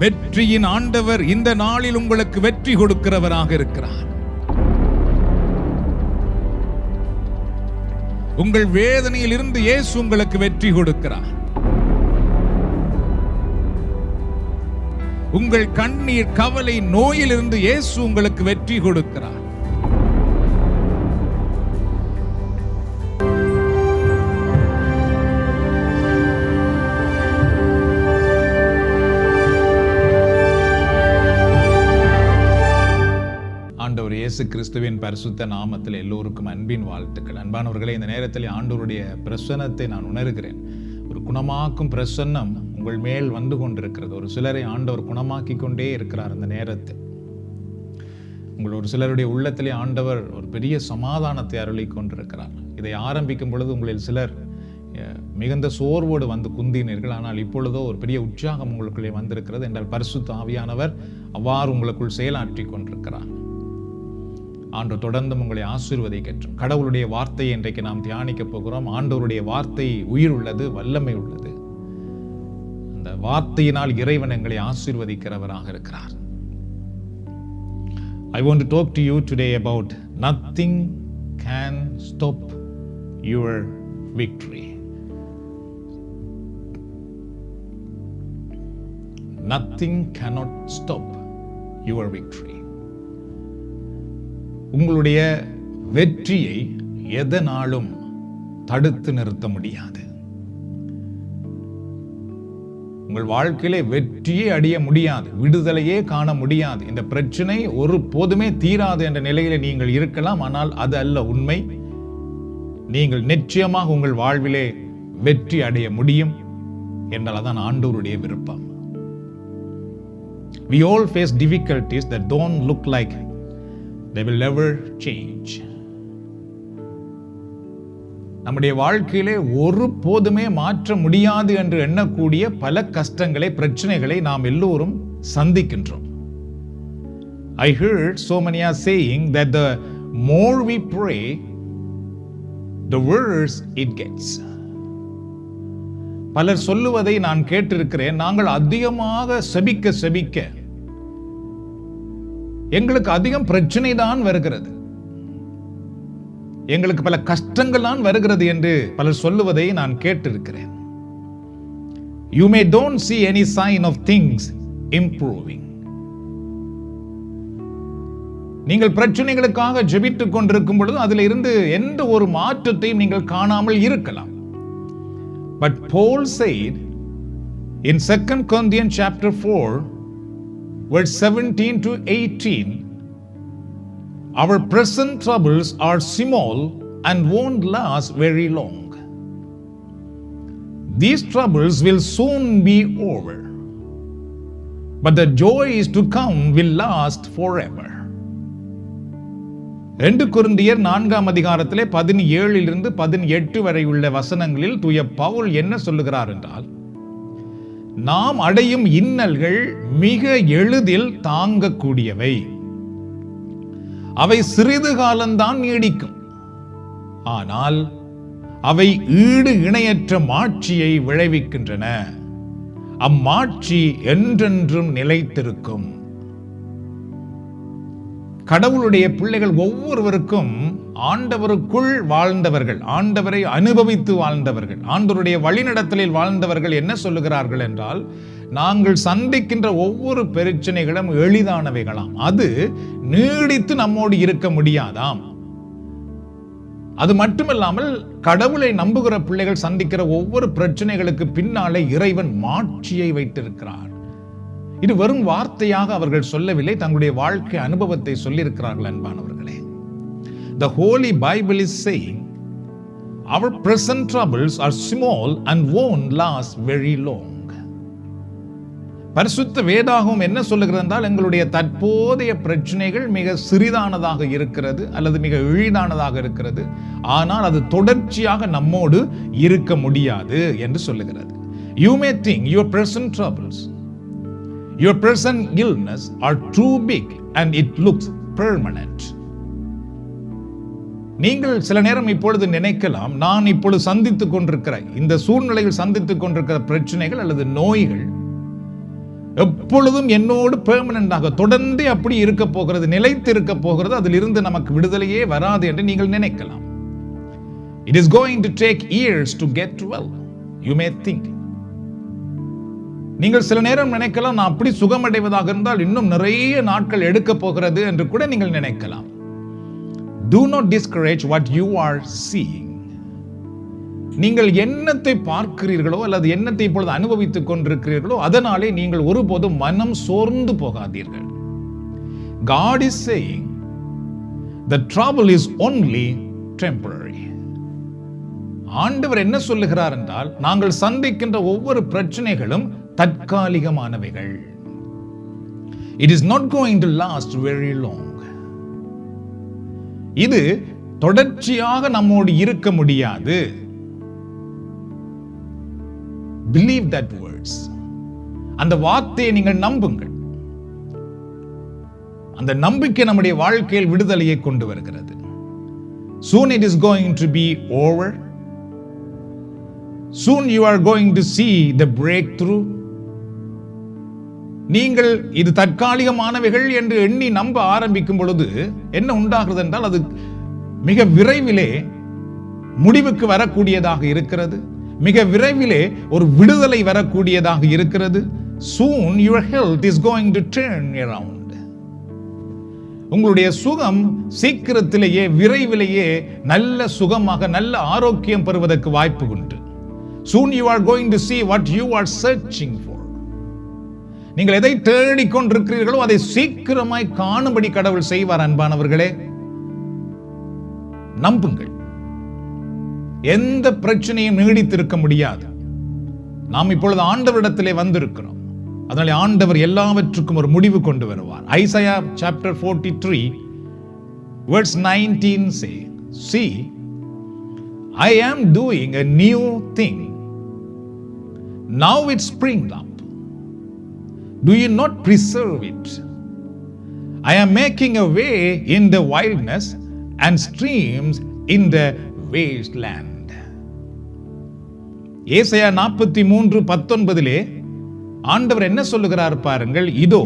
வெற்றியின் ஆண்டவர் இந்த நாளில் உங்களுக்கு வெற்றி கொடுக்கிறவராக இருக்கிறார். உங்கள் வேதனையில் இருந்து இயேசு உங்களுக்கு வெற்றி கொடுக்கிறார். உங்கள் கண்ணீர், கவலை, நோயிலிருந்து இயேசு உங்களுக்கு வெற்றி கொடுக்கிறார். ஆண்டவர் இயேசு கிறிஸ்துவின் பரிசுத்த நாமத்தில் எல்லோருக்கும் அன்பின் வாழ்த்துக்கள். அன்பானவர்களே, இந்த நேரத்தில் ஆண்டவருடைய பிரசன்னத்தை நான் உணர்கிறேன். ஒரு குணமாக்கும் பிரசன்னம் உங்கள் மேல் வந்து கொண்டிருக்கிறது. ஒரு சிலரை ஆண்டவர் குணமாக்கி கொண்டே இருக்கிறார். அந்த நேரத்தில் உங்கள் ஒரு சிலருடைய உள்ளத்திலே ஆண்டவர் ஒரு பெரிய சமாதானத்தை அருளி கொண்டிருக்கிறார். இதை ஆரம்பிக்கும் பொழுது உங்களில் சிலர் மிகுந்த சோர்வோடு வந்து குந்தினீர்கள். ஆனால் இப்பொழுதோ ஒரு பெரிய உற்சாகம் உங்களுக்குள்ளே வந்திருக்கிறது என்றால் பரிசுத்த ஆவியானவர் அவ்வாறு உங்களுக்குள் செயலாற்றி கொண்டிருக்கிறார். ஆண்டவர் தொடர்ந்து உங்களை ஆசீர்வதிக்கட்டும். கடவுளுடைய வார்த்தையை இன்றைக்கு நாம் தியானிக்க போகிறோம். ஆண்டவருடைய வார்த்தை உயிர் உள்ளது, வல்லமை உள்ளது. அந்த வார்த்தையினால் இறைவன் எங்களை ஆசீர்வதிக்கிறவராக இருக்கிறார். I want to talk to you today about nothing can stop your victory. Nothing cannot stop your victory. உங்களுடைய வெற்றியை எதனாலும் தடுத்து நிறுத்த முடியாது. உங்கள் வாழ்க்கையிலே வெற்றியை அடைய முடியாது, விடுதலையே காண முடியாது. இந்த பிரச்சனை ஒரு போதுமே தீராது என்ற நிலையில நீங்கள் இருக்கலாம். ஆனால் அது அல்ல உண்மை. நீங்கள் நிச்சயமாக உங்கள் வாழ்விலே வெற்றி அடைய முடியும் என்றால் அதான் ஆண்டவருடைய விருப்பம். We all face difficulties that don't look like they will never change. நம்முடைய வாழ்க்கையிலே ஒரு போதுமே மாற்ற முடியாது என்று எண்ணக்கூடிய பல கஷ்டங்களை, பிரச்சனைகளை நாம் எல்லோரும் சந்திக்கின்றோம். I heard so many are saying that the more we pray, the worse it gets. பலர் சொல்லுவதை நான் கேட்டிருக்கிறேன். நாங்கள் அதிகமாக செபிக்க எங்களுக்கு அதிகம் பிரச்சனை தான் வருகிறது, எங்களுக்கு பல கஷ்டங்கள் தான் வருகிறது என்று பலர் சொல்லுவதை நான் கேட்டிருக்கிறேன். You may don't see any sign of things improving. நீங்கள் பிரச்சனைகளுக்காக ஜெபித்துக் கொண்டிருக்கும் பொழுது அதில் இருந்து எந்த ஒரு மாற்றத்தையும் நீங்கள் காணாமல் இருக்கலாம். But Paul said in 2 Corinthians chapter 4 verse 17 to 18, our present troubles are small and won't last very long. These troubles will soon be over, but the joy is to come will last forever. 2 கொரிந்தியர் 4ஆம் அதிகாரத்திலே 17 இருந்து 18 வரை உள்ள வசனங்களில் தூய பவுல் என்ன சொல்லுகிறார் என்றால், நாம் அடையும் இன்னல்கள் மிக எளிதில் தாங்கக்கூடியவை, அவை சிறிது காலம்தான் நீடிக்கும். ஆனால் அவை ஈடு இணையற்ற மாட்சியை விளைவிக்கின்றன. அம்மாட்சி என்றென்றும் நிலைத்திருக்கும். கடவுளுடைய பிள்ளைகள் ஒவ்வொருவருக்கும் ஆண்டவருக்குள் வாழ்ந்தவர்கள், ஆண்டவரை அனுபவித்து வாழ்ந்தவர்கள், ஆண்டவருடைய வழிநடத்தலில் வாழ்ந்தவர்கள் என்ன சொல்லுகிறார்கள் என்றால், நாங்கள் சந்திக்கின்ற ஒவ்வொரு பிரச்சனைகளும் எளிதானவைகளாம், அது நீடித்து நம்மோடு இருக்க முடியாதாம். அது மட்டுமல்லாமல் கடவுளை நம்புகிற பிள்ளைகள் சந்திக்கிற ஒவ்வொரு பிரச்சனைகளுக்கு பின்னாலே இறைவன் மாட்சியை வைத்திருக்கிறார். இது வெறும் வார்த்தையாக அவர்கள் சொல்லவில்லை, தங்களுடைய வாழ்க்கை அனுபவத்தை சொல்லியிருக்கிறார்கள். அன்பானவர்களே, the Holy Bible is saying our present troubles are small and won't last very long. பரிசுத்த வேதாகமம் என்ன சொல்லுகிறது என்றால், எங்களுடைய தற்போதைய பிரச்சனைகள் மிக சிறிதானதாக இருக்கிறது அல்லது மிக எளிதானதாக இருக்கிறது, ஆனால் அது தொடர்ச்சியாக நம்மோடு இருக்க முடியாது என்று சொல்லுகிறது. You may think your present troubles, your present illness are too big and it looks permanent. நீங்கள் சில நேரம் இப்பொழுது நினைக்கலாம், நான் இப்பொழுது சந்தித்துக் கொண்டிருக்கிற இந்த சூழ்நிலையில் சந்தித்துக் கொண்டிருக்கிற பிரச்சனைகள் அல்லது நோய்கள் எப்பொழுதும் என்னோடு பெர்மனண்டாக தொடர்ந்து அப்படி இருக்க போகிறது, நிலைத்து இருக்க போகிறது, அதிலிருந்து நமக்கு விடுதலையே வராது என்று நீங்கள் நினைக்கலாம். It is going to take years to get well. You may think. நீங்கள் சில நேரம் நினைக்கலாம், நான் அப்படி சுகமடைவதாக இருந்தால் இன்னும் நிறைய நாட்கள் எடுக்க போகிறது என்று கூட நீங்கள் நினைக்கலாம். Do not discourage what you are seeing. நீங்கள் என்னத்தை பார்க்கிறீர்களோ அல்லது என்னத்தை இப்பொழுது அனுபவித்துக் கொண்டிருக்கிறீர்களோ அதனாலே நீங்கள் ஒருபோதும் மனம் சோர்ந்து போகாதீர்கள். God is saying the trouble is only temporary. ஆண்டவர் என்ன சொல்லுகிறார் என்றால், நாங்கள் சந்திக்கின்ற ஒவ்வொரு பிரச்சனைகளும் தற்காலிகமானவைகள். It is not going to last very long. இது தொடர்ச்சியாக நம்மோடு இருக்க முடியாது. Believe that words. அந்த வார்த்தையை நீங்கள் நம்புங்கள். அந்த நம்பிக்கை நம்முடைய வாழ்க்கையில் விடுதலையை கொண்டு வருகிறது. Soon it is going to be over. Soon you are going to see the breakthrough. நீங்கள் இது தற்காலிகமானவைகள் என்று எண்ணி நம்ப ஆரம்பிக்கும் பொழுது என்ன உண்டாகிறது என்றால், அது மிக விரைவிலே முடிவுக்கு வரக்கூடியதாக இருக்கிறது. மிக விரைவிலே ஒரு விடுதலை வரக்கூடியதாக இருக்கிறது. Soon your health is going to turn around. உங்களுடைய சுகம் சீக்கிரத்திலேயே விரைவிலேயே நல்ல சுகமாக நல்ல ஆரோக்கியம் பெறுவதற்கு வாய்ப்பு உண்டு. Soon you are going to see what you are searching for. நீங்கள் எதை தேடிக் கொண்டிருக்கிறீர்களோ அதை சீக்கிரமாய் காணும்படி கடவுள் செய்வார். அன்பானவர்களே, நம்புங்கள். எந்த பிரச்சனையும் நீடித்திருக்க முடியாது. நாம் இப்பொழுது ஆண்டவரிடத்திலே வந்திருக்கிறோம். அதனால ஆண்டவர் எல்லாவற்றுக்கும் ஒரு முடிவு கொண்டு வருவார். Isaiah chapter 43 verse 19 say, see, I am doing a new thing. Now it springs up. Do you not preserve it? I am making a way in the wilderness and streams in the wasteland. ஏசாயா 43:19 ஆண்டவர் என்ன சொல்லுகிறார் பாருங்கள். இதோ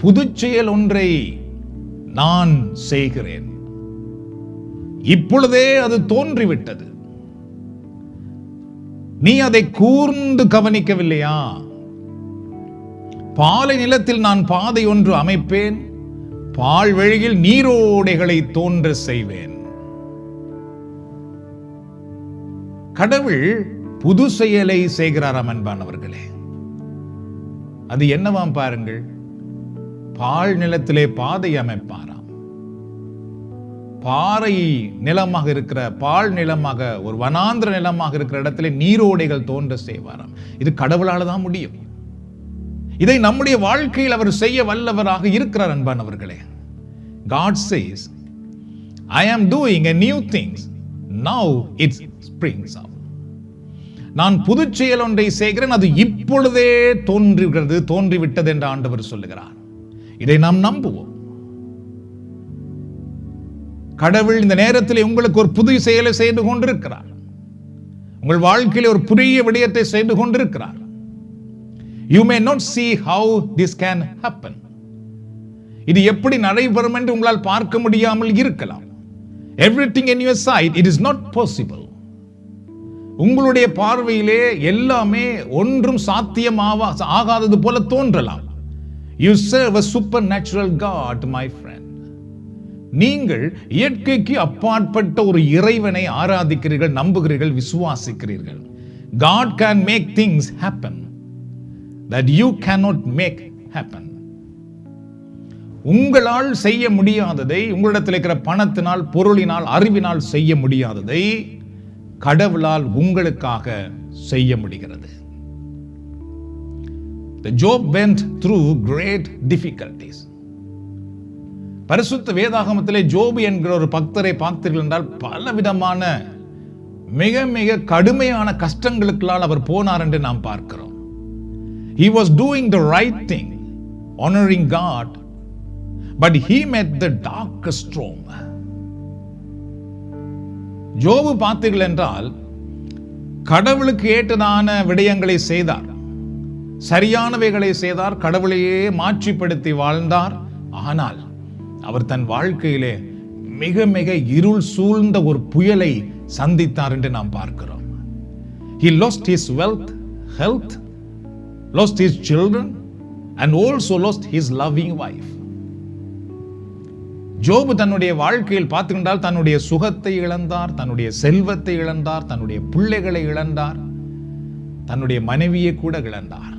புதுச்செயல் ஒன்றை நான் செய்கிறேன், இப்பொழுதே அது தோன்றிவிட்டது, நீ அதை கூர்ந்து கவனிக்கவில்லையா? பாலை நிலத்தில் நான் பாதை ஒன்று அமைப்பேன், பால்வழியில் நீரோடைகளை தோன்ற செய்வேன். கடவுள் புது செயலை செய்கிறாராம். அன்பானவர்களே, அது என்னவாம் பாருங்கள். பால் நிலத்திலே பாதை அமைப்பாராம். பாறை நிலமாக இருக்கிற பால் நிலமாக ஒரு வனாந்திர நிலமாக இருக்கிற இடத்திலே நீரோடைகள் தோன்ற செய்வாராம். இது கடவுளால் தான் முடியும். இதை நம்முடைய வாழ்க்கையில் அவர் செய்ய வல்லவராக இருக்கிறார். அன்பானவர்களே, God says, I am doing a new thing. Now it springs up. நான் புது செயல் ஒன்றை செய்கிறேன், அது இப்பொழுதே தோன்றிவிட்டது என்று ஆண்டவர் சொல்லுகிறார். இதை நாம் நம்புவோம். கடவுள் இந்த நேரத்தில் உங்களுக்கு ஒரு புது செயலை செய்து கொண்டிருக்கிறார். உங்கள் வாழ்க்கையில் ஒரு புதிய விடயத்தை செய்து கொண்டிருக்கிறார். You may not see how this can happen. இது எப்படி நடைபெறும் என்று உங்களால் பார்க்க முடியாமல் இருக்கலாம். Everything in your sight, it is not possible. உங்களுடைய பார்வையிலே எல்லாமே ஒன்றும் ஆகாதது போல தோன்றலாம். You serve a supernatural God, my friend. நீங்கள் இயற்கைக்கு அப்பாற்பட்ட ஒரு இறைவனை ஆராதிக்கிறீர்கள், நம்புகிறீர்கள், விசுவாசிக்கிறீர்கள். God can make things happen that you cannot make happen. உங்களால் செய்ய முடியாததை, உங்களிடத்தில் இருக்கிற பணத்தினால், பொருளினால், அறிவினால் செய்ய முடியாததை கடவுளால் உங்களுக்காக செய்ய முடிகிறது. The Job went through great difficulties. பரிசுத்த வேதாகமத்திலே ஜோபு என்கிற ஒரு பக்தரை பார்த்தீர்கள் என்றால் பலவிதமான மிக மிக கடுமையான கஷ்டங்களுக்குள்ளால் அவர் போனார் என்று நாம் பார்க்கிறோம். He was doing the right thing, honoring God, but he met the darkest storm. ஜோபு பார்த்தீர்கள் என்றால் கடவுளுக்கு ஏற்றதான விடயங்களை செய்தார். சரியானவைகளை செய்தார், கடவுளையே மாற்றிப்படுத்தி வாழ்ந்தார். ஆனால் அவர் தன் வாழ்க்கையிலே மிக மிக இருள் சூழ்ந்த ஒரு புயலை சந்தித்தார் என்று நாம் பார்க்கிறோம். He lost his wealth, health, lost his children and also lost his loving wife. ஜோபு தன்னுடைய வாழ்க்கையில் பார்த்துக்கிட்டால் தன்னுடைய சுகத்தை இழந்தார், தன்னுடைய செல்வத்தை இழந்தார், தன்னுடைய பிள்ளைகளை இழந்தார், தன்னுடைய மனைவியை கூட இழந்தார்.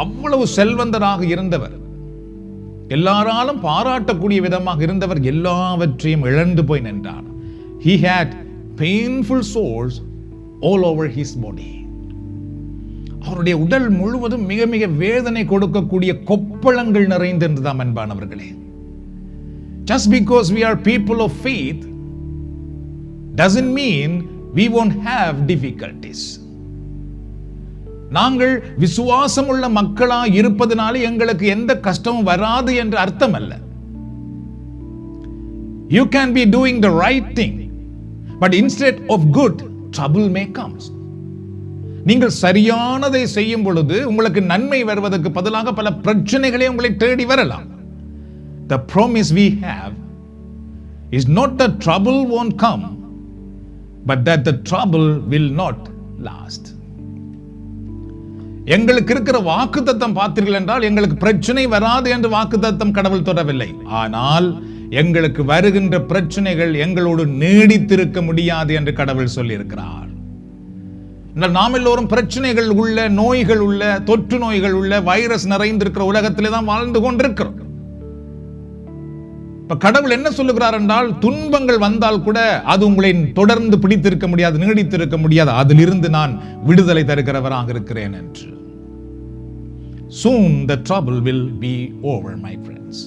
அவ்வளவு செல்வந்தராக இருந்தவர், எல்லாராலும் பாராட்டக்கூடிய விதமாக இருந்தவர், எல்லாவற்றையும் இழந்து போய் நின்றார். He had painful sores all over his body. அவருடைய உடல் முழுவதும் மிக மிக வேதனை கொடுக்கக்கூடிய கொப்பளங்கள் நிறைந்திருந்ததாம் அன்பானவர்களே. Just because we are people of faith doesn't mean we won't have difficulties. நாங்கள் விசுவாசம் உள்ள மக்களா இருப்பதனால எங்களுக்கு எந்த கஷ்டமும் வராது என்று அர்த்தம் அல்ல. You can be doing the right thing, but instead of good, trouble may come. நீங்கள் சரியானதை செய்யும் பொழுது உங்களுக்கு நன்மை வருவதற்கு பதிலாக பல பிரச்சனைகளே உங்களை தேடி வரலாம். The promise we have is not that trouble won't come, but that the trouble will not last. எங்களுக்கு இருக்கிற வாக்குத்தத்தம் பார்த்தீர்கள் என்றால் எங்களுக்கு பிரச்சனை வராது என்று வாக்குத்தத்தம் கடவுள் தொடரவில்லை. ஆனால் எங்களுக்கு வருகின்ற பிரச்சனைகள் எங்களோடு நீடித்திருக்க முடியாது என்று கடவுள் சொல்லியிருக்கிறார். நாம் எல்லோரும் பிரச்சனைகள் உள்ள, நோய்கள் உள்ள, தொற்று நோய்கள் உள்ள, வைரஸ் நிறைந்திருக்கிற உலகத்திலே தான் வாழ்ந்து கொண்டிருக்கிறோம். இப்ப கடவுள் என்ன சொல்லுகிறார் என்றால், துன்பங்கள் வந்தால் கூட அது உங்களை தொடர்ந்து பிடித்திருக்க முடியாது, நீடித்திருக்க முடியாது, அதிலிருந்து நான் விடுதலை தருகிறவராக இருக்கிறேன் என்று. Soon the trouble will be over, my friends.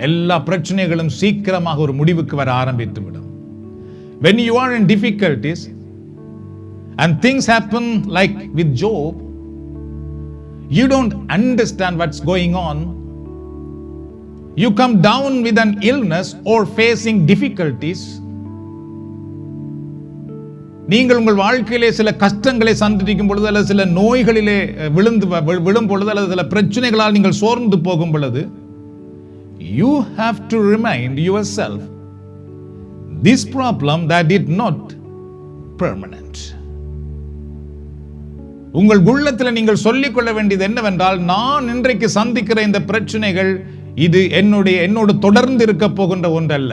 எல்லா பிரச்சனைகளும் சீக்கிரமாக ஒரு முடிவுக்கு வர ஆரம்பித்து விடும். When you are in difficulties and things happen like with Job, you don't understand what's going on. You come down with an illness or facing difficulties. நீங்கள் உங்கள் வாழ்க்கையிலே சில கஷ்டங்களை சந்திக்கும் பொழுது, அல்லது சில நோய்களிலே விழும் பொழுது, அல்லது சில பிரச்சனைகளால் நீங்கள் சோர்ந்து போகும் பொழுது, you have to remind yourself this problem that is not permanent. உங்கள் உள்ளத்தில் நீங்கள் சொல்லிக் கொள்ள வேண்டியது என்னவென்றால், நான் இன்றைக்கு சந்திக்கிற இந்த பிரச்சனைகள் இது என்னோடு தொடர்ந்து இருக்க போகின்ற ஒன்றல்ல,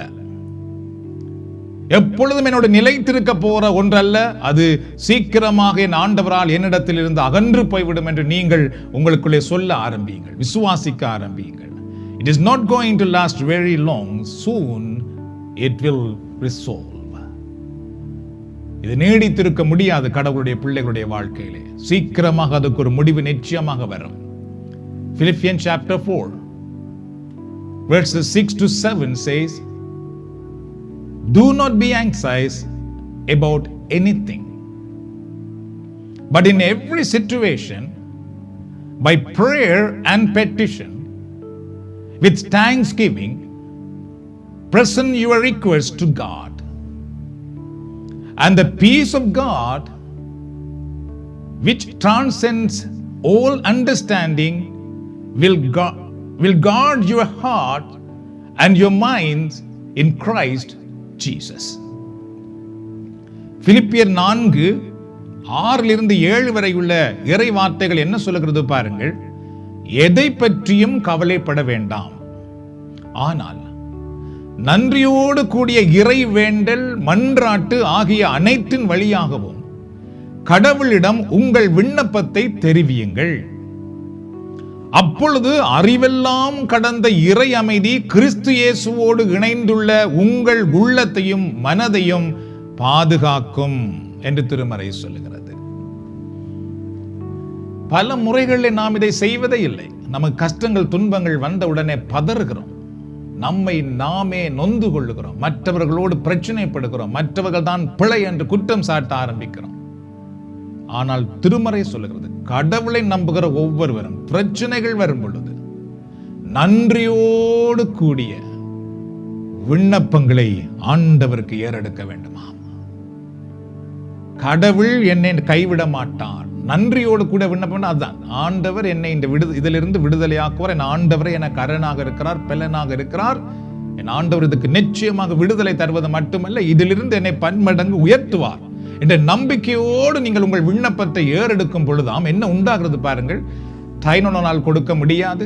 எப்பொழுதும் என்னோடு நிலைத்திருக்க போகிற ஒன்றல்ல, அது சீக்கிரமாக என் ஆண்டவரால் என்னிடத்தில் இருந்து அகன்று போய்விடும் என்று நீங்கள் உங்களுக்குள்ளே சொல்ல ஆரம்பியுங்கள், விசுவாசிக்க ஆரம்பியுங்கள். It is not going to last very long. Soon it will resolve. இது நீடித்திருக்க முடியாது கடவுளுடைய பிள்ளைகளுடைய வாழ்க்கையிலே. சீக்கிரமாக அதுக்கு ஒரு முடிவு நிச்சயமாக வரும். Philippians chapter 4 verses 6 to 7 says, do not be anxious about anything, but in every situation by prayer and petition with thanksgiving present your requests to God, and the peace of God which transcends all understanding will guard your heart and your minds in Christ Jesus. பிலிப்பியர் 4:6 வரை உள்ள இறை வார்த்தைகள் என்ன சொல்லுகிறது பாருங்கள். எதை பற்றியும் கவலைப்பட வேண்டாம், ஆனால் நன்றியோடு கூடிய இறை வேண்டல், மன்றாட்டு ஆகிய அனைத்தின் வழியாகவும் கடவுளிடம் உங்கள் விண்ணப்பத்தை தெரிவியுங்கள். அப்பொழுது அறிவெல்லாம் கடந்த இறை அமைதி கிறிஸ்து இயேசுவோடு இணைந்துள்ள உங்கள் உள்ளத்தையும் மனதையும் பாதுகாக்கும் என்று திருமறை சொல்லுகிறது. பல முறைகளில் நாம் இதை செய்வதே இல்லை. நமக்கு கஷ்டங்கள், துன்பங்கள் வந்த உடனே பதறுகிறோம், நம்மை நாமே நொந்து கொள்ளுகிறோம், மற்றவர்களோடு பிரச்சனைப்படுகிறோம், மற்றவர்கள் தான் பிழை என்று குற்றம் சாட்ட ஆரம்பிக்கிறோம். ஆனால் திருமறை சொல்லுகிறது, கடவுளை நம்புகிற ஒவ்வொருவரும் பிரச்சனைகள் வரும் பொழுது நன்றியோடு கூடிய விண்ணப்பங்களை ஆண்டவருக்கு ஏறெடுக்க வேண்டுமா? கடவுள் என்னை கைவிட மாட்டார். நன்றியோடு கூட விண்ணப்பம் அதுதான். ஆண்டவர் என்னை இந்த இதிலிருந்து விடுதலையாக்குவார். என் ஆண்டவரை எனக்கு அரணாக இருக்கிறார், பெலனாக இருக்கிறார். என் ஆண்டவர் இதுக்கு நிச்சயமாக விடுதலை தருவது மட்டுமல்ல, இதிலிருந்து என்னை பன்மடங்கு உயர்த்துவார் என்ற நம்பிக்கையோடு நீங்கள் உங்கள் விண்ணப்பத்தை ஏறெடுக்கும் பொழுதாம் என்ன உண்டாகிறது பாருங்கள். தைனோனால் கொடுக்க முடியாது,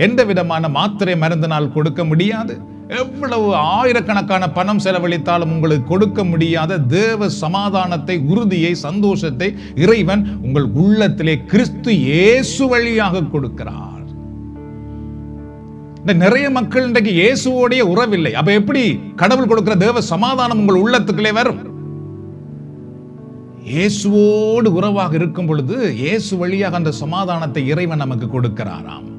எந்த விதமான மாத்திரை மருந்தினால் கொடுக்க முடியாது, எவ்வளவு ஆயிரக்கணக்கான பணம் செலவழித்தாலும் உங்களுக்கு கொடுக்க முடியாத தேவ சமாதானத்தை, உறுதியை, சந்தோஷத்தை இறைவன் உங்கள் உள்ளத்திலே கிறிஸ்து இயேசு வழியாக கொடுக்கிறார். நிறைய மக்கள் இன்றைக்கு இயேசுவோடைய உறவில்லை. அப்ப எப்படி கடவுள் கொடுக்கிற தேவ சமாதானம் உங்கள் உள்ளத்துக்குள்ளே வரும்? இயேசுவோடு உறவாக இருக்கும் பொழுது இயேசு வழியாக அந்த சமாதானத்தை இறைவன் நமக்கு கொடுக்கிறாராம்.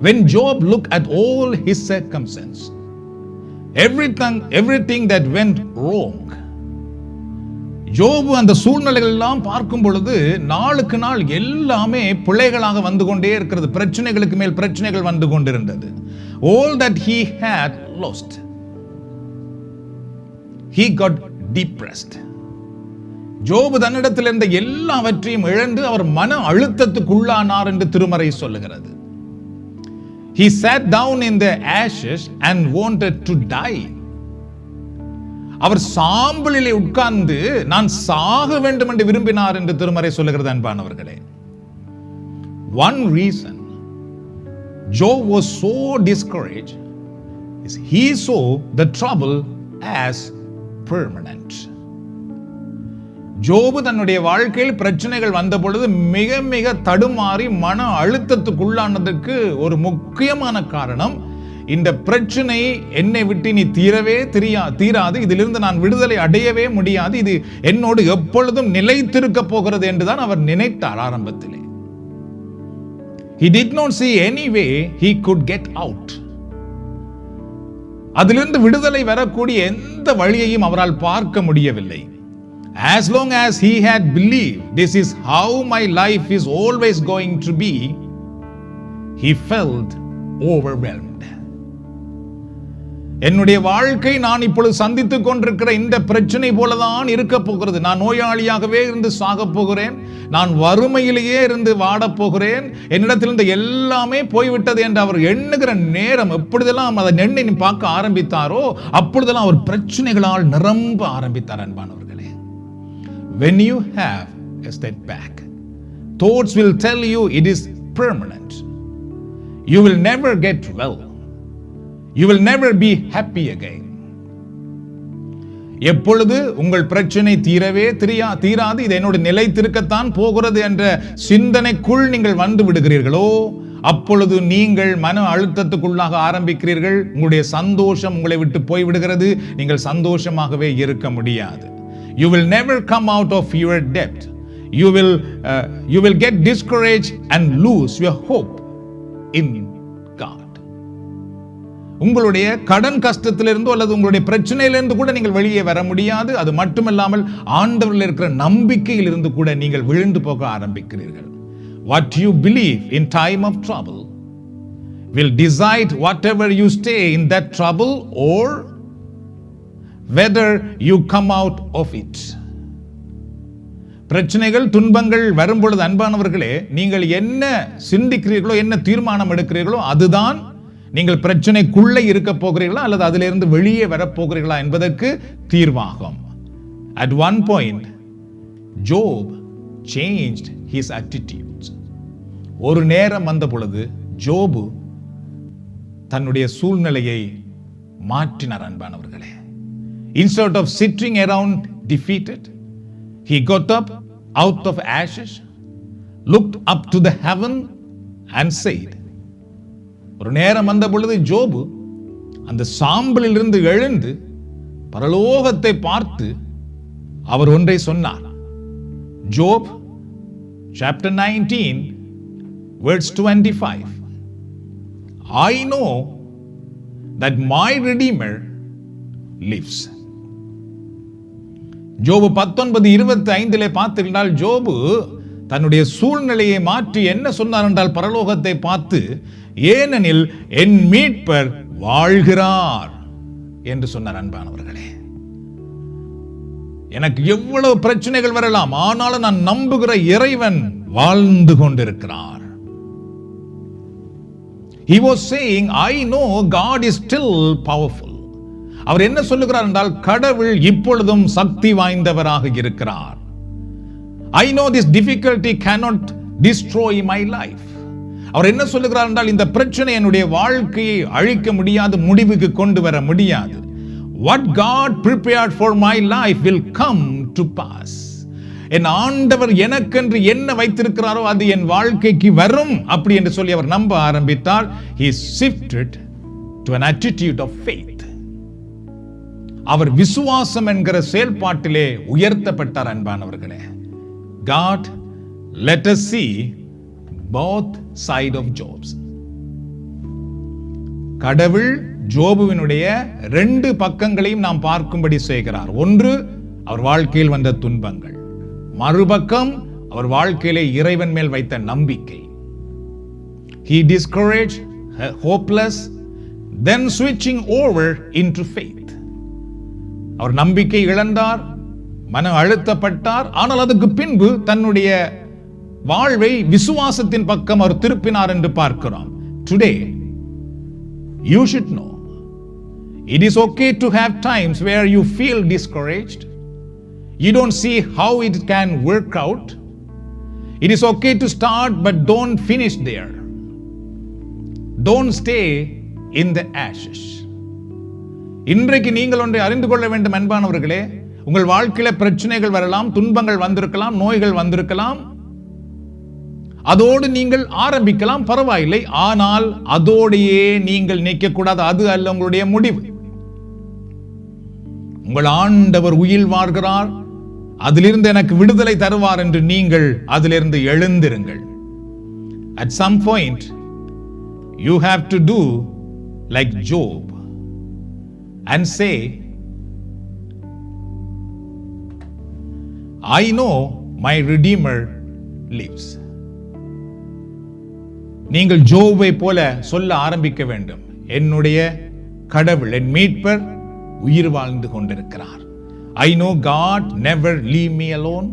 When Job looked at all his circumstances, everything that went wrong, ஜோபு அந்த சூழ்நிலைகள் எல்லாம் பார்க்கும் பொழுது நாளுக்கு நாள் எல்லாமே பிழைகளாக வந்து கொண்டே இருக்கிறது. பிரச்சனைகளுக்கு மேல் பிரச்சனைகள் வந்து கொண்டிருந்தது. All that he had lost, he got depressed. ஜோபு தன்னிடத்தில் இருந்த எல்லாவற்றையும் இழந்து அவர் மன அழுத்தத்துக்குள்ளானார் என்று திருமறை சொல்லுகிறது. He sat down in the ashes and wanted to die. அவர் சாம்பலிலே உட்கார்ந்து நான் சாக வேண்டும் என்று விரும்பினார் என்று திருமறை சொல்லுகிறது. அன்பானவர்களே, one reason Job was so discouraged is he saw the trouble as permanent. ஜோபு தன்னுடைய வாழ்க்கையில் பிரச்சனைகள் வந்த பொழுது மிக மிக தடுமாறி மன அழுத்தத்துக்குள்ளானதுக்கு ஒரு முக்கியமான காரணம், இந்த பிரச்சனை என்னை விட்டு நீ தீராது, இதிலிருந்து நான் விடுதலை அடையவே முடியாது, இது என்னோடு எப்பொழுதும் நிலைத்திருக்க போகிறது என்றுதான் அவர் நினைத்தார் ஆரம்பத்திலே. He did not see any way he could get out. அதிலிருந்து விடுதலை வரக்கூடிய எந்த வழியையும் அவரால் பார்க்க முடியவில்லை. As long as he had believed this is how my life is always going to be, he felt overwhelmed. என்னுடைய வாழ்க்கை நான் இப்பொழுது சந்தித்துக் கொண்டிருக்கிற இந்த பிரச்சனை போலதான் இருக்க போகிறது. நான் நோயாளியாகவே இருந்து சாக போகிறேன், நான் வறுமையிலேயே இருந்து வாடப் போகிறேன், என்னிடத்திலிருந்து எல்லாமே போய்விட்டது என்று அவர் எண்ணுகிற நேரம் எப்பொழுதெல்லாம் அதை எண்ணி பார்க்க ஆரம்பித்தாரோ அப்பொழுதெல்லாம் அவர் பிரச்சனைகளால் நிரம்ப ஆரம்பித்தார். அன்பானவர்களே, when you have a step back, thoughts will tell you it is permanent. You will never get well. You will never be happy again. எப்பொழுது உங்கள் பிரச்சனை தீராது, இது என்னோட நிலைத்திருக்கத்தான் போகிறது என்ற சிந்தனைக்குள் நீங்கள் வந்து விடுகிறீர்களோ அப்பொழுது நீங்கள் மன அழுத்தத்துக்குள்ளாக ஆரம்பிக்கிறீர்கள். உங்களுடைய சந்தோஷம் உங்களை விட்டு போய்விடுகிறது. நீங்கள் சந்தோஷமாகவே இருக்க முடியாது. You will never come out of your debt. You will get discouraged and lose your hope in God. உங்களுடைய கடன் கஷ்டத்திலிருந்து அல்லது உங்களுடைய பிரச்சனையிலிருந்து கூட நீங்கள் வெளியே வர முடியாது. அது மட்டுமல்லாமல் ஆண்டவரில் இருக்கிற நம்பிக்கையில் இருந்து கூட நீங்கள் விழுந்து போக ஆரம்பிக்கிறீர்கள். What you believe in time of trouble will decide whatever you stay in that trouble or whether you come out of it. பிரச்சனைகள், துன்பங்கள் வரும் பொழுது அன்பானவர்களே, நீங்கள் என்ன சிந்திக்கிறீர்களோ, என்ன தீர்மானம் எடுக்கிறீர்களோ அதுதான் நீங்கள் பிரச்சனைக்குள்ளே இருக்க போகிறீர்களா அல்லது அதிலிருந்து வெளியே வரப்போகிறீர்களா என்பதற்கு தீர்வாகும். At one point, Job changed his attitudes. ஒரு நேரம் வந்த பொழுது ஜோபு தன்னுடைய சூழ்நிலையை மாற்றினார். அன்பானவர்களே, instead of sitting around defeated, he got up out of ashes, looked up to the heaven and said, ஒரு நேரம் வந்த பொழுது ஜோபு அந்த சாம்பலில் இருந்து எழுந்து பரலோகத்தை பார்த்து அவர் ஒன்றை சொன்னார். Job chapter 19 verse 25, I know that my Redeemer lives. ஜோபு 19:25 பார்த்தீர்கள், ஜோபு தன்னுடைய சூழ்நிலையை மாற்றி என்ன சொன்னார் என்றால் பரலோகத்தை பார்த்து, ஏனெனில் என் மீட்பர் வாழ்கிறார் என்று சொன்னார். அன்பானவர்களே, எனக்கு எவ்வளவு பிரச்சனைகள் வரலாம், ஆனாலும் நான் நம்புகிற இறைவன் வாழ்ந்து கொண்டிருக்கிறார். He was saying, I know God is still powerful. அவர் என்ன சொல்லுகிறார் என்றால், கடவுள் இப்பொழுதும் சக்தி வாய்ந்தவராக இருக்கிறார். I know this difficulty cannot destroy my life. அவர் என்ன சொல்லுகிறார் என்றால், இந்த பிரச்சனை என்னுடைய வாழ்க்கையை அழிக்க முடியாது, முடிவுக்கு கொண்டு வர முடியாது. What God prepared for my life will come to pass. என் ஆண்டவர் எனக்கென்று என்ன வைத்திருக்கிறாரோ அது என் வாழ்க்கைக்கு வரும் அப்படி என்று சொல்லி அவர் நம்ப ஆரம்பித்தார். He shifted to an attitude of faith. அவர் விசுவாசம் என்கிற செயல்பாட்டிலே உயர்த்தப்பட்டார். அன்பானவர்களே, God, let us see both side of Job's. கடவுள் ஜோபுவினுடைய 2 பக்கங்களையும் நாம் பார்க்கும்படி செய்கிறார். ஒன்று, அவர் வாழ்க்கையில் வந்த துன்பங்கள், மறுபக்கம் அவர் வாழ்க்கையிலே இறைவன் மேல் வைத்த நம்பிக்கை. He discouraged, hopeless, then switching over into faith. அவர் நம்பிக்கை இழந்தார், மன அழுத்தப்பட்டார், ஆனால் அதுக்கு பின்பு தன்னுடைய வாழ்வை விசுவாசத்தின் பக்கம் அவர் திருப்பினார் என்று பார்க்கிறோம். Today you should know it is okay to have times where you feel discouraged. You don't see how it can work out. It is okay to start but don't finish there. Don't stay in the ashes. இன்றைக்கு நீங்கள் ஒன்றை அறிந்து கொள்ள வேண்டும் அன்பானவர்களே, உங்கள் வாழ்க்கையில பிரச்சனைகள் வரலாம், துன்பங்கள் வந்திருக்கலாம், நோய்கள் வந்திருக்கலாம். அதோடு நீங்கள் ஆரம்பிக்கலாம், பரவாயில்லை. ஆனால் அதோடையே நீங்கள் நிற்கக்கூடாது. அது அல்ல உங்களுடைய முடிவு. உங்கள் ஆண்டவர் உயிர் வாழ்கிறார், அதிலிருந்து எனக்கு விடுதலை தருவார் என்று நீங்கள் அதிலிருந்து எழுந்திருங்கள். At some point you have to do like Job and say, I know my Redeemer lives. நீங்கள் ஜோபை போல சொல்ல ஆரம்பிக்க வேண்டும், என்னுடைய கடவுள், என் மீட்பர் உயிர் வாழ்ந்து கொண்டிருக்கிறார். I know God never leave me alone.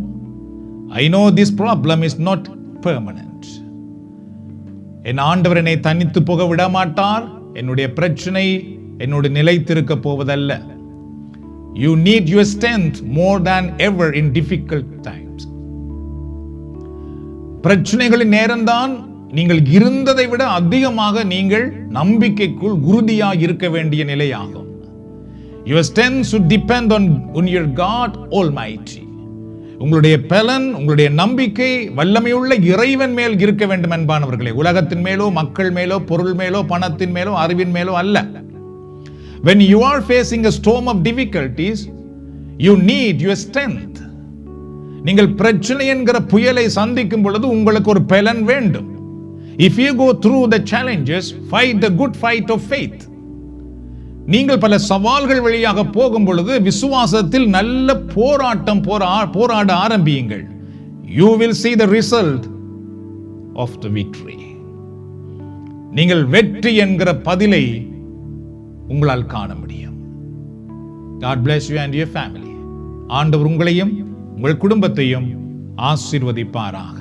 I know this problem is not permanent. என் ஆண்டவர் என்னை தனித்து போக விட மாட்டார். என்னுடைய பிரச்சனை என்னோடு நிலைத்திருக்க போவதல்ல. You need your strength more than ever in difficult times. பிரச்சனைகளின் நேரம்தான் நீங்கள் இருந்ததை விட அதிகமாக நீங்கள் நம்பிக்கைக்குள் உறுதியாக இருக்க வேண்டிய நிலையாகும். Your strength should depend on your God Almighty. உங்களுடைய பலன், உங்களுடைய நம்பிக்கை வல்லமையுள்ள இறைவன் மேல் இருக்க வேண்டும் அன்பானவர்களே. உலகத்தின் மேலோ, மக்கள் மேலோ, பொருள் மேலோ, பணத்தின் மேலோ, அறிவின் மேலோ அல்ல. When you are facing a storm of difficulties, you need your strength. நீங்கள் பிரச்சனை என்கிற புயலை சந்திக்கும் பொழுது உங்களுக்கு ஒரு பலன் வேண்டும். If you go through the challenges, fight the good fight of faith. நீங்கள் பல சவால்கள் வழியாக போகும் பொழுது விசுவாசத்தில் நல்ல போராட ஆரம்பியுங்கள். You will see the result of the victory. நீங்கள் வெற்றி என்கிற பதிலை உங்களால் காண முடியும். God bless you and your family. ஆண்டவர் உங்களையும் உங்கள் குடும்பத்தையும் ஆசீர்வதிப்பாராக.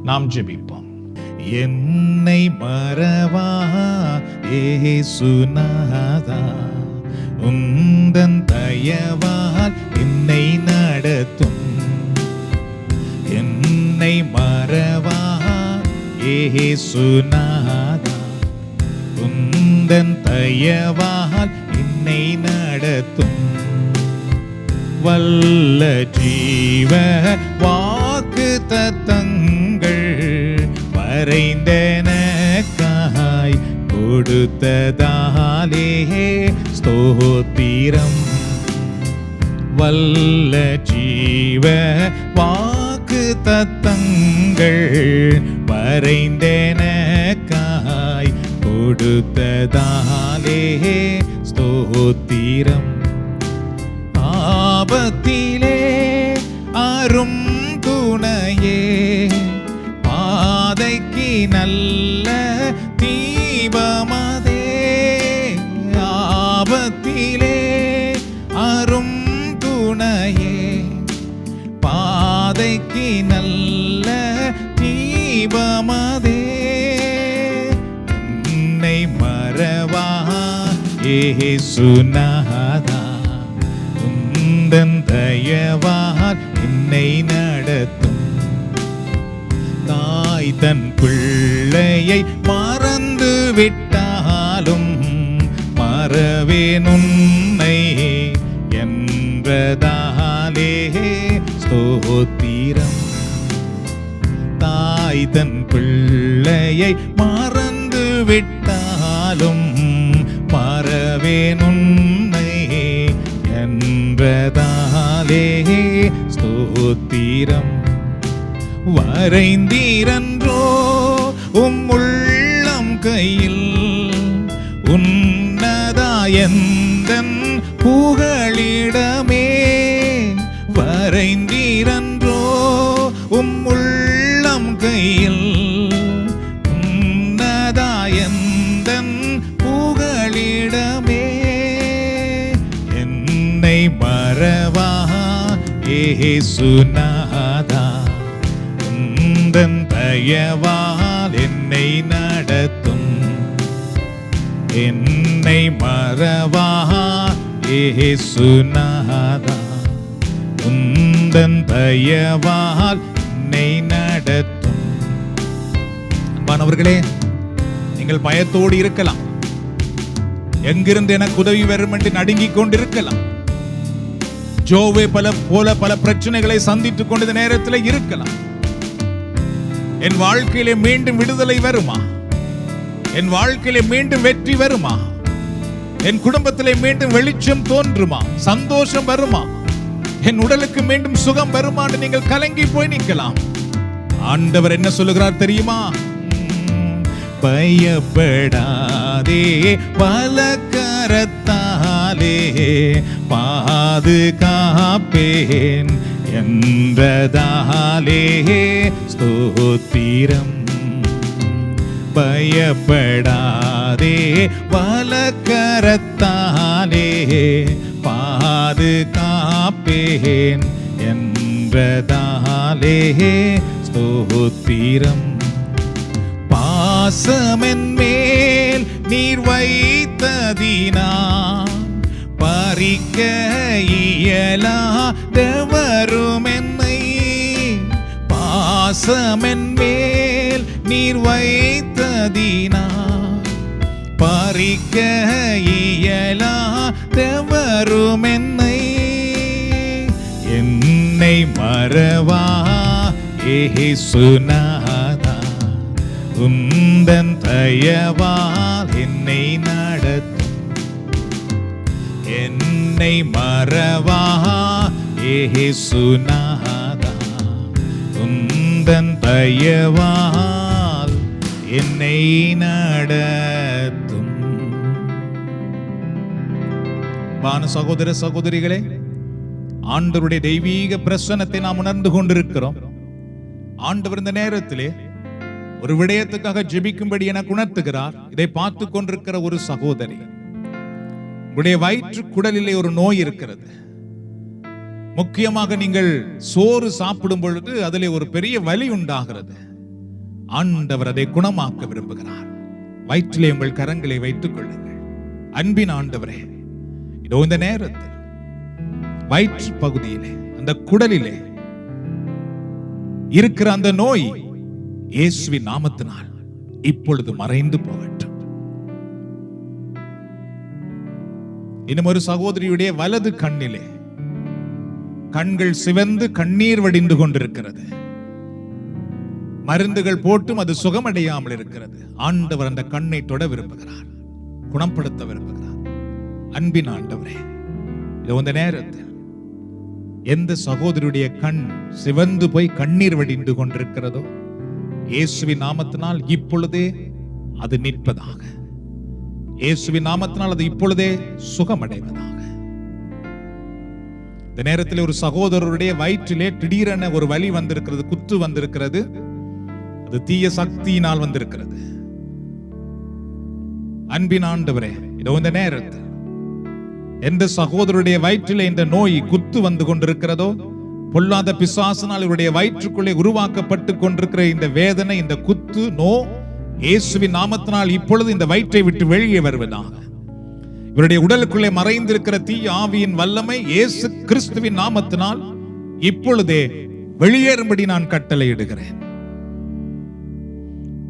நாம் ஜெபிப்போம். என்னை மறவா இயேசுநாதா, உந்தன் தயவால் என்னை நடத்தும். என்னை மறவா இயேசுநாதா, உந்தன் தயவால் என்னை நடத்தும். வல்ல ஜீவ வாக்கு தத்தங்கள் வரைந்தனக்காய் கொடுத்ததாலே ஸ்தோத்திரம். வல்ல ஜீவ வாக்கு தத்தங்கள் வரைந்தனக்காய் கொடுத்ததாலே ஸ்தோத்திரம். ஆபத்திலே அரும் துணையே, பாதைக்கு நல்ல தீபமதே. ஆபத்திலே அரும் துணையே, தீபமதே என்னை மறவா இயேசுநாதா உந்தன் தயவால் என்னை நடத்தும். தாய் தன் பிள்ளையை மறந்து விட்டாலும் மறவேன் உன்னை என்பதாலே ஸ்தோத்திரம். தாய் தன் பிள்ளையை மறந்து விட்டாலும் மறவேன் உன்னை என்பதாலே ஸ்தோத்திரம். வரைந்தீரன்றோ உள்ளம் கையில் உன்னதாயந்தன் புகழிடமே. வரைந்தீரன்றோ உள்ளம் கையில் உன்னதாயந்தன் புகழிடமே. என்னை மறவா இயேசுநாதா உந்தன் தயவால் என்னை நடத்தும். என்னை மறவா இயேசுநாதா உந்தன் தயவால் என்னை நடத்தும். அன்பானவர்களே, நீங்கள் பயத்தோடு இருக்கலாம். எங்கிருந்து எனக்கு உதவி வரும் என்று நடுங்கிக் கொண்டிருக்கலாம். ஜோவே பல பிரச்சனைகளை சந்தித்துக் கொண்ட நேரத்தில் இருக்கலாம். என் வாழ்க்கையிலே மீண்டும் விடுதலை வருமா? என் வாழ்க்கையிலே மீண்டும் வெற்றி வருமா? என் குடும்பத்திலே மீண்டும் வெளிச்சம் தோன்றுமா? சந்தோஷம் வருமா? என் உடலுக்கு மீண்டும் சுகம் வருமா என்று நீங்கள் கலங்கி போய் நிற்கலாம். ஆண்டவர் என்ன சொல்லுகிறார் தெரியுமா? பயப்படாதே, பலகரத்தாலே பாதுகாப்பேன் என்றதாலே ஸ்தோத்திரம். பயப்படாதே, பலகரத்தாலே பாதுகாப்பேன் என்றதாலே ஸ்தோத்திரம். பாசமென் மேல் நீர் வைத்ததினால் பறிக்க இயலாதவரும் என்னை. பாசமென் மேல் நீர் வைத்ததினால் பறிக்க இயலாதவரும் என்னை. என்னை மறவா இயேசுநாதா உந்தன் தயவால் என்னை நடத்தும். என்னை மறவா இயேசுநாதா உந்தன் தயவால் என்னை நடத்தும். பான சகோதர சகோதரிகளே, ஆண்டவருடைய தெய்வீக பிரசன்னத்தை நாம் உணர்ந்து கொண்டிருக்கிறோம். ஆண்டவர் இந்த நேரத்திலே ஒரு விடயத்துக்காக ஜெபிக்கும்படி எனக்கு உணர்த்துகிறார். இதை பார்த்து கொண்டிருக்கிற ஒரு சகோதரி, உங்களுடைய வயிற்று குடலிலே ஒரு நோய் இருக்கிறது. முக்கியமாக நீங்கள் சோறு சாப்பிடும் பொழுது அதிலே ஒரு பெரிய வலி உண்டாகிறது. ஆண்டவர் அதை குணமாக்க விரும்புகிறார். வயிற்றிலே உங்கள் கரங்களை வைத்துக் கொள்ளுங்கள். அன்பின் ஆண்டவரே, இதோ இந்த நேரத்தில் வயிற்று பகுதியிலே அந்த குடலிலே இருக்கிற அந்த நோய் இயேசுவின் நாமத்தினால் இப்பொழுது மறைந்து போகட்டும். இன்னும் ஒரு சகோதரியுடைய வலது கண்ணிலே கண்கள் சிவந்து கண்ணீர் வடிந்து கொண்டிருக்கிறது. மருந்துகள் போட்டும் அது சுகமடையாமல் இருக்கிறது. ஆண்டவர் அந்த கண்ணை தொட விரும்புகிறார், குணப்படுத்த விரும்புகிறார். அன்பின் ஆண்டவரே, இந்த நேரத்தில் எந்த சகோதரியுடைய கண் சிவந்து போய் கண்ணீர் வடிந்து கொண்டிருக்கிறதோ இயேசுவின் நாமத்தினால் இப்பொழுதே அது நிற்பதாக. இயேசுவின் நாமத்தினால் அது இப்பொழுதே சுகமடைவதாக. இந்த நேரத்தில் ஒரு சகோதரருடைய வயிற்றிலே திடீரென ஒரு வலி வந்திருக்கிறது, குத்து வந்திருக்கிறது. அது தீய சக்தியினால் வந்திருக்கிறது. அன்பின் ஆண்டவரே, இதோ இந்த நேரத்தில் எந்த சகோதரருடைய வயிற்றிலே இந்த நோய் குத்து வந்து கொண்டிருக்கிறதோ பொல்லாத பிசாசினால் இவருடைய வயிற்றுக்குள்ளே உருவாக்கப்பட்டு கொண்டிருக்கிற இந்த வேதனை, இந்த குத்து, நோ, இயேசுவின் நாமத்தினால் இப்பொழுது இந்த வயிற்றை விட்டு வெளியே வருவதாக. இவருடைய உடலுக்குள்ளே மறைந்திருக்கிற தீய ஆவியின் வல்லமை இயேசு கிறிஸ்துவின் நாமத்தினால் இப்பொழுதே வெளியேறும்படி நான் கட்டளையிடுகிறேன்.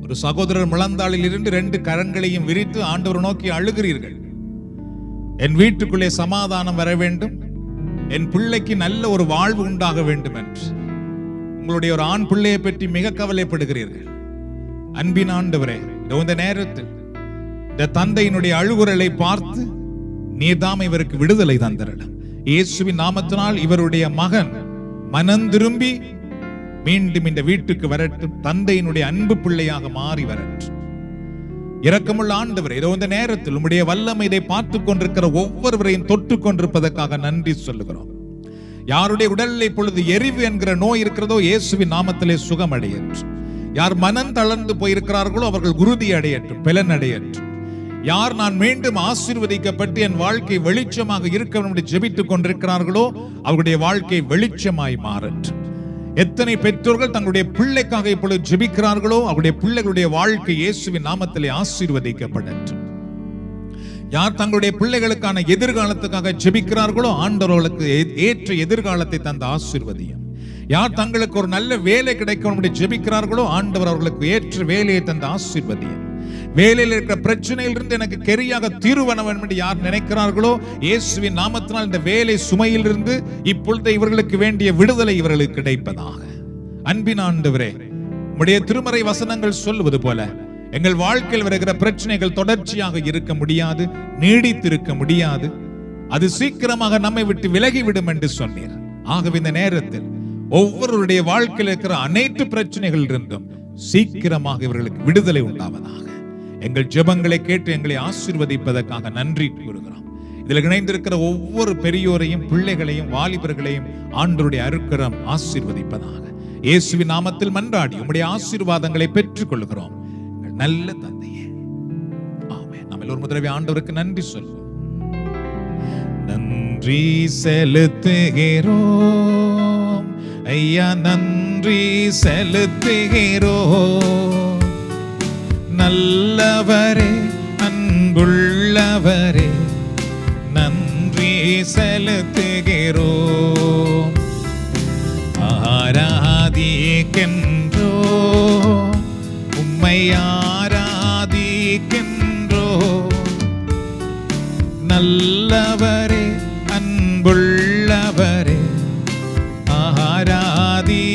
ஒரு சகோதரர் முழந்தாளில் இருந்து 2 கரங்களையும் விரித்து ஆண்டவர் நோக்கி அழுகிறீர்கள். என் வீட்டுக்குள்ளே சமாதானம் வர வேண்டும், என் பிள்ளைக்கு நல்ல ஒரு வாழ்வு உண்டாக வேண்டும் என்று உங்களுடைய ஒரு ஆண் பிள்ளையை பற்றி மிக கவலைப்படுகிறீர்கள். அன்பின் ஆண்டவரே, இந்த நேரத்தில் இந்த தந்தையினுடைய அழுகுரலை பார்த்து நீர்தாம் இவருக்கு விடுதலை தந்திரலாம். இயேசுவின் நாமத்தினால் இவருடைய மகன் மனம் திரும்பி மீண்டும் இந்த வீட்டுக்கு வரட்டும். தந்தையினுடைய அன்பு பிள்ளையாக மாறி வரட்டும். இரக்கமுள்ள ஆண்டவரே, இந்த நேரத்தில் உம்முடைய வல்லமை இதை பார்த்து கொண்டிருக்கிற ஒவ்வொருவரையும் தொட்டு கொண்டிருப்பதற்காக நன்றி சொல்லுகிறோம். யாருடைய உடலில் இப்பொழுது எரிவு என்கிற நோய் இருக்கிறதோ இயேசுவின் நாமத்திலே சுகம் அடையட்டும். யார் மனம் தளர்ந்து போயிருக்கிறார்களோ அவர்கள் உறுதி அடையட்டும், பலன் அடையட்டும். யார் நான் மீண்டும் ஆசீர்வதிக்கப்பட்டு என் வாழ்க்கை வெளிச்சமாக இருக்க வேண்டும் ஜெபித்துக் கொண்டிருக்கிறார்களோ அவருடைய வாழ்க்கை வெளிச்சமாய் மாறட்டும். எத்தனை பெற்றோர்கள் தங்களுடைய பிள்ளைக்காக இப்பொழுது ஜெபிக்கிறார்களோ அவருடைய பிள்ளைகளுடைய வாழ்க்கை இயேசுவின் நாமத்திலே ஆசீர்வதிக்கப்படட்டும். யார் தங்களுடைய பிள்ளைகளுக்கான எதிர்காலத்துக்காக ஜெபிக்கிறார்களோ ஆண்டவர்களுக்கு ஏற்ற எதிர்காலத்தை தந்த ஆசீர்வதியும். யார் தங்களுக்கு ஒரு நல்ல வேலை கிடைக்க ஜெபிக்கிறார்களோ ஆண்டவர் அவர்களுக்கு ஏற்ற வேலையை தந்த ஆசீர்வதியும். வேலையில் இருக்கிற பிரச்சனையிலிருந்து எனக்கு கெரியாக தீர்வு வேண்டும் என்று யார் நினைக்கிறார்களோ இயேசுவின் நாமத்தினால் இந்த வேலை சுமையிலிருந்து இப்பொழுது இவர்களுக்கு வேண்டிய விடுதலை இவர்களுக்கு கிடைப்பதாக. அன்பின் ஆண்டவரே, உம்முடைய திருமறை வசனங்கள் சொல்லுவது போல எங்கள் வாழ்க்கையில் வருகிற பிரச்சனைகள் தொடர்ச்சியாக இருக்க முடியாது, நீடித்திருக்க முடியாது, அது சீக்கிரமாக நம்மை விட்டு விலகிவிடும் என்று சொன்னீர். ஆகவே இந்த நேரத்தில் ஒவ்வொருவருடைய வாழ்க்கையில் இருக்கிற அனைத்து பிரச்சனைகள் இருந்தும் சீக்கிரமாக இவர்களுக்கு விடுதலை உண்டாவதாக. எங்கள் ஜெபங்களை கேட்டு எங்களை ஆசீர்வதிப்பதற்காக நன்றி கூறுகிறோம். இதில் இணைந்திருக்கிற ஒவ்வொரு பெரியோரையும், பிள்ளைகளையும், வாலிபர்களையும் ஆண்டவருடைய அருட்கரம் ஆசீர்வதிப்பதாக. இயேசுவின் நாமத்தில் மன்றாடி உம்முடைய ஆசீர்வாதங்களை பெற்றுக் கொள்கிறோம் நல்ல தந்தையே. ஆமென். நாம் எல்லோரும் முதலில் ஆண்டவருக்கு நன்றி சொல்வோம். நன்றி செலுத்துகிறோம் ஐயா, நன்றி செலுத்துகிறோம். நல்லவரே, அன்புள்ளவரே, நன்றி செலுத்துகிறோம். ஆராதிக்கின்றோம், உம்மை ஆராதிக்கின்றோம். நல்லவரே, அன்புள்ளவரே, ஆராதிக்கின்றோம்.